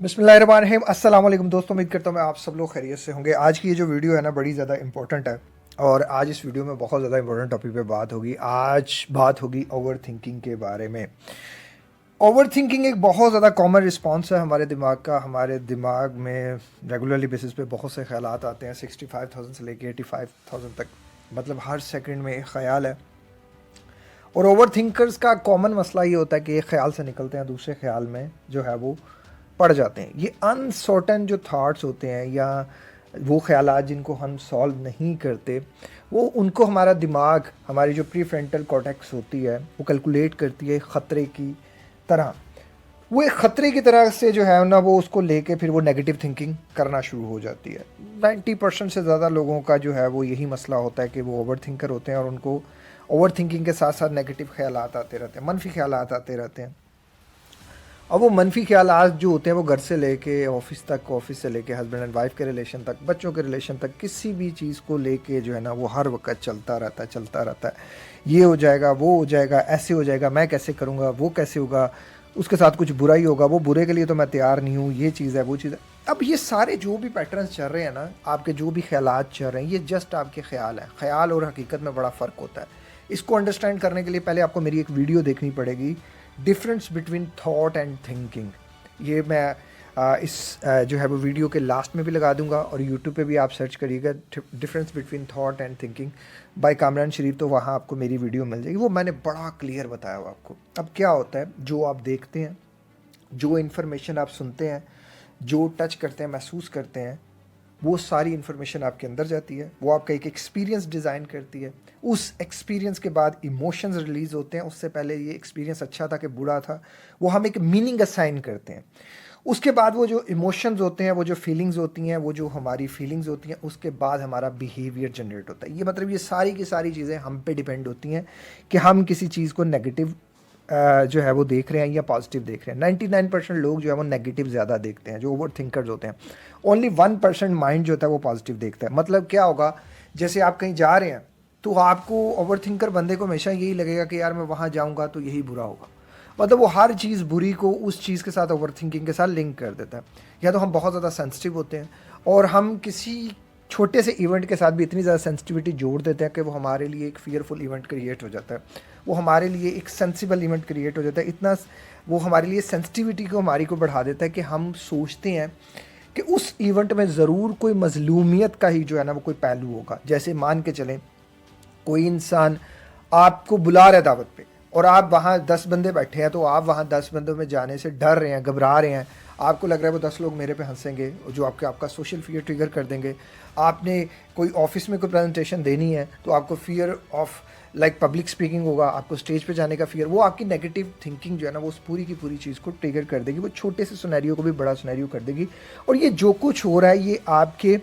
बिस्मिल्लाहिर्रहमानिर्रहीम। अस्सलाम वालेकुम दोस्तों, उम्मीद करता हूँ मैं आप सब लोग खैरियत से होंगे। आज की ये जो वीडियो है ना बड़ी ज़्यादा इंपॉर्टेंट है और आज इस वीडियो में बहुत ज़्यादा इंपॉर्टेंट टॉपिक पे बात होगी। आज बात होगी ओवर थिंकिंग के बारे में। ओवर थिंकिंग एक बहुत ज़्यादा कॉमन रिस्पॉन्स है हमारे दिमाग का। हमारे दिमाग में रेगुलरली बेसिस पे बहुत से ख्यालात आते हैं, 65,000 से लेके 85,000 तक, मतलब हर सेकंड में एक ख्याल है। और ओवर थिंकर्स का कॉमन मसला ये होता है कि एक ख्याल से निकलते हैं दूसरे ख्याल में जो है वो पड़ जाते हैं। ये अनसर्टन जो थाट्स होते हैं या वो ख्यालात जिनको हम सॉल्व नहीं करते, वो उनको हमारा दिमाग, हमारी जो प्री फ्रंटल कॉर्टेक्स होती है वो कैलकुलेट करती है ख़तरे की तरह। वो एक ख़तरे की तरह से जो है ना वो उसको लेके फिर वो नेगेटिव थिंकिंग करना शुरू हो जाती है। 90% से ज़्यादा लोगों का जो है वो यही मसला होता है कि वो ओवर थिंकर होते हैं और उनको ओवर थिंकिंग के साथ साथ नेगेटिव ख्यालात आते रहते हैं, मनफी ख्यालात आते रहते हैं। और वो मनफी ख्यालात जो होते हैं वो घर से लेके ऑफिस तक, ऑफिस से लेके हस्बैंड एंड वाइफ के रिलेशन तक, बच्चों के रिलेशन तक, किसी भी चीज़ को लेके जो है ना वो हर वक्त चलता रहता है। ये हो जाएगा, वो हो जाएगा, ऐसे हो जाएगा, मैं कैसे करूँगा, वो कैसे होगा, उसके साथ कुछ बुरा ही होगा, वो बुरे के लिए तो मैं तैयार नहीं हूँ, ये चीज़ है, वो चीज़ है। अब ये सारे जो भी पैटर्न्स चल रहे हैं ना, आपके जो भी ख्यालात चल रहे हैं, ये जस्ट आपके ख्याल हैं। ख्याल और हकीकत में बड़ा फ़र्क होता है। इसको अंडरस्टैंड करने के लिए पहले आपको मेरी एक वीडियो देखनी पड़ेगी, difference between thought and thinking. ये मैं जो है वो वीडियो के लास्ट में भी लगा दूंगा और यूट्यूब पे भी आप सर्च करिएगा difference between thought and thinking by Kamran Sharif, तो वहाँ आपको मेरी वीडियो मिल जाएगी। वो मैंने बड़ा क्लियर बताया हुआ आपको। अब क्या होता है, जो आप देखते हैं, जो इन्फॉर्मेशन आप सुनते हैं, जो टच करते हैं, महसूस करते हैं, वो सारी इन्फॉर्मेशन आपके अंदर जाती है। वो आपका एक एक्सपीरियंस डिज़ाइन करती है। उस एक्सपीरियंस के बाद इमोशंस रिलीज़ होते हैं। उससे पहले ये एक्सपीरियंस अच्छा था कि बुरा था, वो हम एक मीनिंग असाइन करते हैं। उसके बाद वो जो इमोशंस होते हैं, वो जो फीलिंग्स होती हैं, वो जो हमारी फीलिंग्स होती हैं, उसके बाद हमारा बिहेवियर जनरेट होता है। ये मतलब ये सारी की सारी चीज़ें हम पे डिपेंड होती हैं कि हम किसी चीज़ को नेगेटिव जो है वो देख रहे हैं या पॉजिटिव देख रहे हैं। 99% लोग जो है वो नेगेटिव ज़्यादा देखते हैं, जो ओवर थिंकर्स होते हैं। ओनली 1% माइंड जो होता है वो पॉजिटिव देखता है। मतलब क्या होगा, जैसे आप कहीं जा रहे हैं तो आपको ओवर थिंकर बंदे को हमेशा यही लगेगा कि यार मैं वहाँ जाऊँगा तो यही बुरा होगा। मतलब वो हर चीज़ बुरी को उस चीज़ के साथ, ओवर थिंकिंग के साथ लिंक कर देता है। या तो हम बहुत ज़्यादा सेंसिटिव होते हैं और हम किसी छोटे से इवेंट के साथ भी इतनी ज़्यादा सेंसिटिविटी जोड़ देते हैं कि वो हमारे लिए एक फियरफुल इवेंट क्रिएट हो जाता है। वो हमारे लिए एक सेंसिबल इवेंट क्रिएट हो जाता है। इतना वो हमारे लिए सेंसिटिविटी को हमारी को बढ़ा देता है कि हम सोचते हैं कि उस इवेंट में ज़रूर कोई मज़लूमियत का ही जो है ना वो कोई पहलू होगा। जैसे मान के चलें, कोई इंसान आपको बुला रहा है दावत पे और आप वहाँ 10 बंदे बैठे हैं, तो आप वहाँ 10 बंदों में जाने से डर रहे हैं, घबरा रहे हैं। आपको लग रहा है वो 10 लोग मेरे पे हंसेंगे, जो आपका सोशल फियर ट्रिगर कर देंगे। आपने कोई ऑफिस में कोई प्रेजेंटेशन देनी है तो आपको fear of like public speaking होगा, आपको स्टेज पे जाने का फियर। वो आपकी नेगेटिव थिंकिंग जो है ना वो उस पूरी की पूरी चीज़ को ट्रिगर कर देगी। वो छोटे से सिनेरियो को भी बड़ा सिनेरियो कर देगी। और ये जो कुछ हो रहा है ये आपके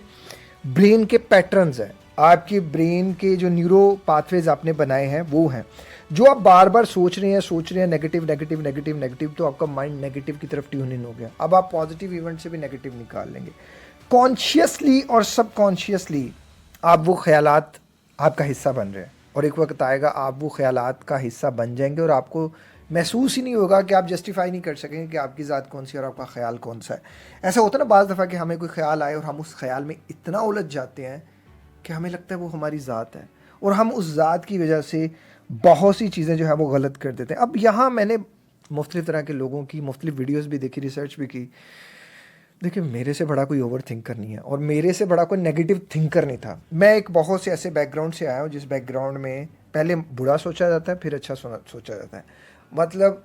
ब्रेन के पैटर्न्स हैं। आपके ब्रेन के जो न्यूरो पाथवेज आपने बनाए हैं वो हैं। जो आप बार बार सोच रहे हैं नेगेटिव नेगेटिव नेगेटिव नेगेटिव, तो आपका माइंड नेगेटिव की तरफ ट्यून इन हो गया। अब आप पॉजिटिव इवेंट से भी नेगेटिव निकाल लेंगे। कॉन्शियसली और सबकॉन्शियसली आप वो ख्यालात आपका हिस्सा बन रहे हैं और एक वक्त आएगा आप वो ख्यालात का हिस्सा बन जाएंगे और आपको महसूस ही नहीं होगा कि आप जस्टिफाई नहीं कर सकेंगे कि आपकी ज़ात कौन सी है और आपका ख्याल कौन सा है। ऐसा होता है ना बाज़ दफ़ा कि हमें कोई ख्याल आए और हम उस ख्याल में इतना उलझ जाते हैं कि हमें लगता है वो हमारी ज़ात है और हम उस ज़ात की वजह से बहुत सी चीज़ें जो है वो गलत कर देते हैं। अब यहाँ मैंने मुख्तलिफ़ तरह के लोगों की मुख्तलिफ वीडियोज़ भी देखी, रिसर्च भी की। देखिए, मेरे से बड़ा कोई ओवर थिंकर नहीं है और मेरे से बड़ा कोई नेगेटिव थिंकर नहीं था। मैं एक बहुत से ऐसे बैकग्राउंड से आया हूँ जिस बैकग्राउंड में पहले बुरा सोचा जाता है फिर अच्छा सोचा जाता है। मतलब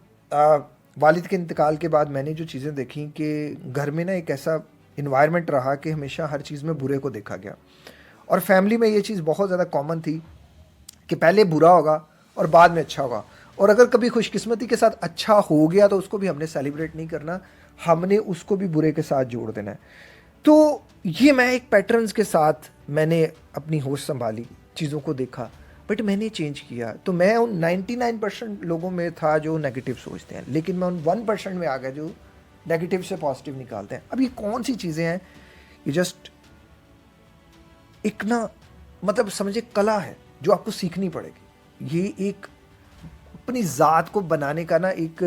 वालिद के इंतकाल के बाद मैंने जो चीज़ें देखी कि घर में ना एक ऐसा इन्वायरमेंट रहा कि हमेशा हर चीज़ में बुरे को देखा गया। और फैमिली में ये चीज़ बहुत ज़्यादा कॉमन थी कि पहले बुरा होगा और बाद में अच्छा होगा। और अगर कभी खुशकिस्मती के साथ अच्छा हो गया तो उसको भी हमने सेलिब्रेट नहीं करना, हमने उसको भी बुरे के साथ जोड़ देना है। तो ये मैं एक पैटर्न्स के साथ मैंने अपनी होश संभाली, चीज़ों को देखा, बट मैंने चेंज किया। तो मैं उन 99% लोगों में था जो नेगेटिव सोचते हैं, लेकिन मैं उन 1% में आ गया जो नेगेटिव से पॉजिटिव निकालते हैं। अब ये कौन सी चीज़ें हैं, ये जस्ट एक ना मतलब समझे कला है जो आपको सीखनी पड़ेगी। ये एक अपनी ज़ात को बनाने का ना एक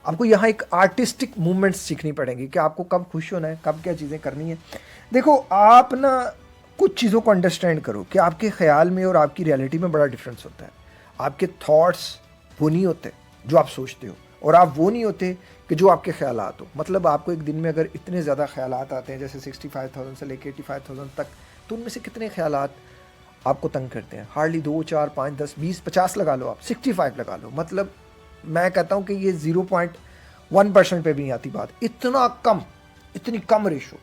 آپ کو یہاں ایک آرٹسٹک موومنٹس سیکھنی پڑیں گی کہ آپ کو کب خوش ہونا ہے, کب کیا چیزیں کرنی ہیں. دیکھو آپ نا کچھ چیزوں کو انڈرسٹینڈ کرو کہ آپ کے خیال میں اور آپ کی ریالٹی میں بڑا ڈفرینس ہوتا ہے. آپ کے تھاٹس وہ نہیں ہوتے جو آپ سوچتے ہو, اور آپ وہ نہیں ہوتے کہ جو آپ کے خیالات ہو. مطلب آپ کو ایک دن میں اگر اتنے زیادہ خیالات آتے ہیں جیسے 65,000 سے لے کے 85,000 تک, تو ان میں سے کتنے خیالات آپ کو تنگ کرتے ہیں؟ ہارڈلی 2 4 5 10 20 50 لگا لو, آپ 65 لگا لو. مطلب میں کہتا ہوں کہ یہ 0.1% پہ بھی نہیں آتی بات. اتنا کم, اتنی کم ریشو.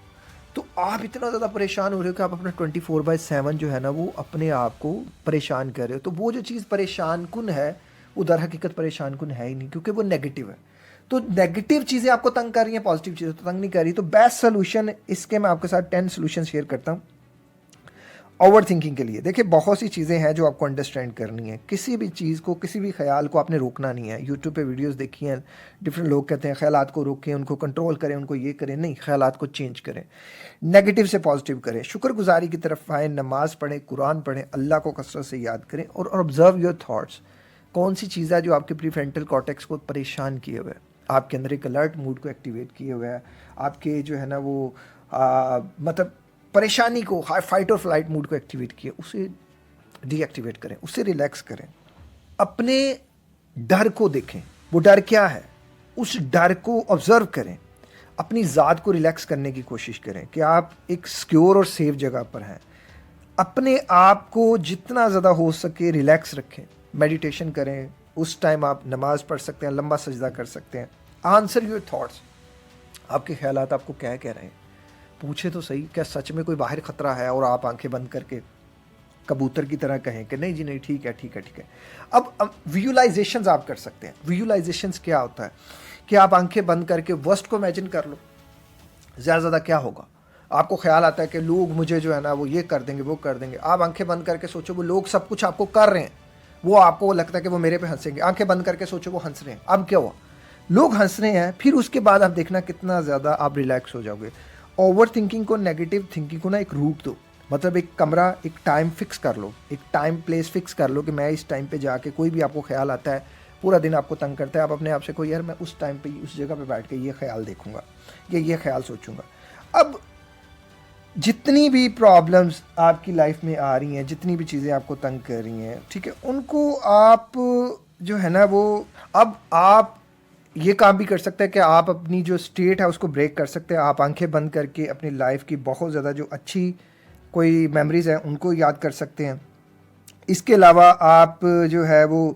تو آپ اتنا زیادہ پریشان ہو رہے ہو کہ آپ اپنا 24/7 جو ہے نا وہ اپنے آپ کو پریشان کر رہے ہو. تو وہ جو چیز پریشان کن ہے وہ در حقیقت پریشان کن ہے ہی نہیں, کیونکہ وہ نیگیٹو ہے. تو نیگیٹو چیزیں آپ کو تنگ کر رہی ہیں, پازیٹیو چیزیں تو تنگ نہیں کر رہی. تو بیسٹ سولوشن اس کے میں آپ کے ساتھ 10 سولوشن شیئر کرتا ہوں اوور تھنکنگ کے لیے. دیکھیں بہت سی چیزیں ہیں جو آپ کو انڈرسٹینڈ کرنی ہے. کسی بھی چیز کو, کسی بھی خیال کو آپ نے روکنا نہیں ہے. یوٹیوب پہ ویڈیوز دیکھی ہیں, ڈفرینٹ لوگ کہتے ہیں خیالات کو روکیں, ان کو کنٹرول کریں, ان کو یہ کریں. نہیں, خیالات کو چینج کریں, نیگیٹو سے پازیٹیو کریں, شکر گزاری کی طرف آئیں, نماز پڑھیں, قرآن پڑھیں, اللہ کو کثرت سے یاد کریں, اور آبزرو یور تھاٹس. کون سی چیز ہے جو آپ کے پری فرنٹل کارٹیکس کو پریشان کیے ہوئے ہے, آپ کے اندر ایک الرٹ موڈ کو ایکٹیویٹ کیے ہوئے ہے, آپ کے جو ہے نا وہ مطلب پریشانی کو, فائٹ اور فلائٹ موڈ کو ایکٹیویٹ کیے, اسے ڈی ایکٹیویٹ کریں, اسے ریلیکس کریں. اپنے ڈر کو دیکھیں, وہ ڈر کیا ہے, اس ڈر کو آبزرو کریں. اپنی ذات کو ریلیکس کرنے کی کوشش کریں کہ آپ ایک سیکیور اور سیف جگہ پر ہیں. اپنے آپ کو جتنا زیادہ ہو سکے ریلیکس رکھیں, میڈیٹیشن کریں. اس ٹائم آپ نماز پڑھ سکتے ہیں, لمبا سجدہ کر سکتے ہیں. آنسر یور تھاٹس, آپ کے خیالات آپ کو کیا کہہ رہے ہیں, پوچھے تو صحیح, کیا سچ میں کوئی باہر خطرہ ہے, اور آپ آنکھیں بند کر کے کبوتر کی طرح کہیں کہ نہیں جی نہیں, ٹھیک ہے ٹھیک ہے ٹھیک ہے. اب ویژولائزیشنز آپ کر سکتے ہیں. ویژولائزیشنز کیا ہوتا ہے کہ آپ آنکھیں بند کر کے ورسٹ کو امیجن کر لو. زیادہ زیادہ کیا ہوگا, آپ کو خیال آتا ہے کہ لوگ مجھے جو ہے نا وہ یہ کر دیں گے, وہ کر دیں گے. آپ آنکھیں بند کر کے سوچو وہ لوگ سب کچھ آپ کو کر رہے ہیں, وہ آپ کو لگتا ہے کہ وہ میرے پہ ہنسیں گے. آنکھیں بند کر کے سوچو وہ ہنس رہے ہیں. اب کیا ہوا, لوگ ہنس رہے ہیں. پھر اس کے بعد آپ دیکھنا کتنا زیادہ آپ ریلیکس ہو جاؤ گے. اوور تھنکنگ کو, نیگیٹو تھنکنگ کو نا ایک روٹ دو. مطلب ایک کمرہ, ایک ٹائم فکس کر لو, ایک ٹائم پلیس فکس کر لو کہ میں اس ٹائم پہ جا کے, کوئی بھی آپ کو خیال آتا ہے, پورا دن آپ کو تنگ کرتا ہے, آپ اپنے آپ سے کہو یار میں اس ٹائم پہ اس جگہ پہ بیٹھ کے یہ خیال دیکھوں گا, یہ خیال سوچوں گا. اب جتنی بھی پرابلمز آپ کی لائف میں آ رہی ہیں, جتنی بھی چیزیں آپ کو تنگ کر رہی ہیں, ٹھیک ہے, ان کو آپ جو ہے نا وہ, اب آپ یہ کام بھی کر سکتے ہیں کہ آپ اپنی جو اسٹیٹ ہے اس کو بریک کر سکتے ہیں. آپ آنکھیں بند کر کے اپنی لائف کی بہت زیادہ جو اچھی کوئی میموریز ہیں ان کو یاد کر سکتے ہیں. اس کے علاوہ آپ جو ہے وہ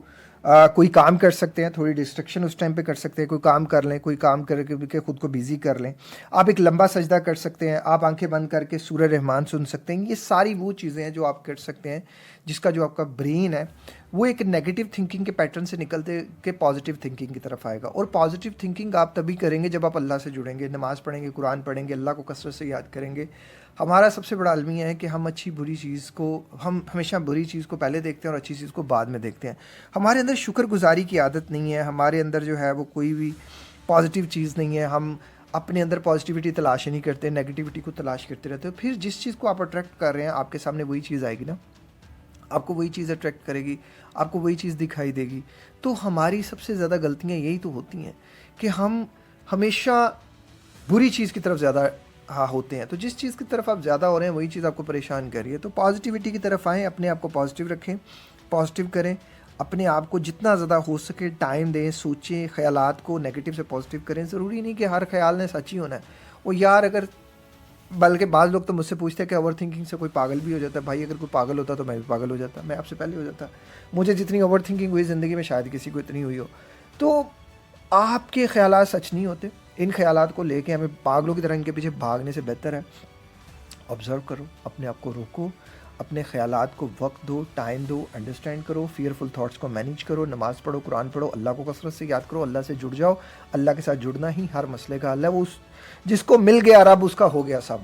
کوئی کام کر سکتے ہیں, تھوڑی ڈسٹریکشن اس ٹائم پہ کر سکتے ہیں, کوئی کام کر لیں, کوئی کام کر کے خود کو بیزی کر لیں. آپ ایک لمبا سجدہ کر سکتے ہیں, آپ آنکھیں بند کر کے سورہ رحمان سن سکتے ہیں. یہ ساری وہ چیزیں ہیں جو آپ کر سکتے ہیں جس کا جو آپ کا برین ہے وہ ایک نیگیٹو تھنکنگ کے پیٹرن سے نکلتے کہ پازیٹیو تھنکنگ کی طرف آئے گا. اور پازیٹیو تھنکنگ آپ تبھی کریں گے جب آپ اللہ سے جڑیں گے, نماز پڑھیں گے, قرآن پڑھیں گے, اللہ کو کثرت سے یاد کریں گے. ہمارا سب سے بڑا المیہ ہے کہ ہم اچھی بری چیز کو, ہم ہمیشہ بری چیز کو پہلے دیکھتے ہیں اور اچھی چیز کو بعد میں دیکھتے ہیں. ہمارے اندر شکر گزاری کی عادت نہیں ہے, ہمارے اندر جو ہے وہ کوئی بھی پازیٹیو چیز نہیں ہے. ہم اپنے اندر پازیٹیوٹی تلاش ہی نہیں کرتے, نیگیٹیوٹی کو تلاش کرتے رہتے ہو. پھر جس چیز کو آپ اٹریکٹ کر رہے ہیں آپ کے سامنے وہی چیز آئے گی نا, آپ کو وہی چیز اٹریکٹ کرے گی, آپ کو وہی چیز دکھائی دے گی. تو ہماری سب سے زیادہ غلطیاں یہی تو ہوتی ہیں کہ ہم ہمیشہ بری چیز کی طرف زیادہ ہوتے ہیں. تو جس چیز کی طرف آپ زیادہ ہو رہے ہیں وہی چیز آپ کو پریشان کر رہی ہے. تو پازیٹیوٹی کی طرف آئیں, اپنے آپ کو پازیٹیو رکھیں, پازیٹیو کریں, اپنے آپ کو جتنا زیادہ ہو سکے ٹائم دیں, سوچیں, خیالات کو نیگیٹو سے پازیٹیو کریں. ضروری نہیں کہ ہر خیال نے سچ ہی ہونا ہے. وہ یار اگر, بلکہ بعض لوگ تو مجھ سے پوچھتے ہیں کہ اوور تھنکنگ سے کوئی پاگل بھی ہو جاتا ہے. بھائی اگر کوئی پاگل ہوتا تو میں بھی پاگل ہو جاتا, میں آپ سے پہلے ہو جاتا. مجھے جتنی اوور تھنکنگ ہوئی زندگی میں شاید کسی کو اتنی ہوئی ہو. تو آپ کے خیالات سچ نہیں ہوتے. ان خیالات کو لے کے ہمیں پاگلوں کی طرح ان کے پیچھے بھاگنے سے بہتر ہے آبزرو کرو, اپنے آپ کو روکو, اپنے خیالات کو وقت دو, ٹائم دو, انڈرسٹینڈ کرو, فیئرفل تھاٹس کو مینیج کرو, نماز پڑھو, قرآن پڑھو, اللہ کو کثرت سے یاد کرو, اللہ سے جڑ جاؤ. اللہ کے ساتھ جڑنا ہی ہر مسئلے کا حل ہے. وہ جس کو مل گیا رب اس کا ہو گیا سب.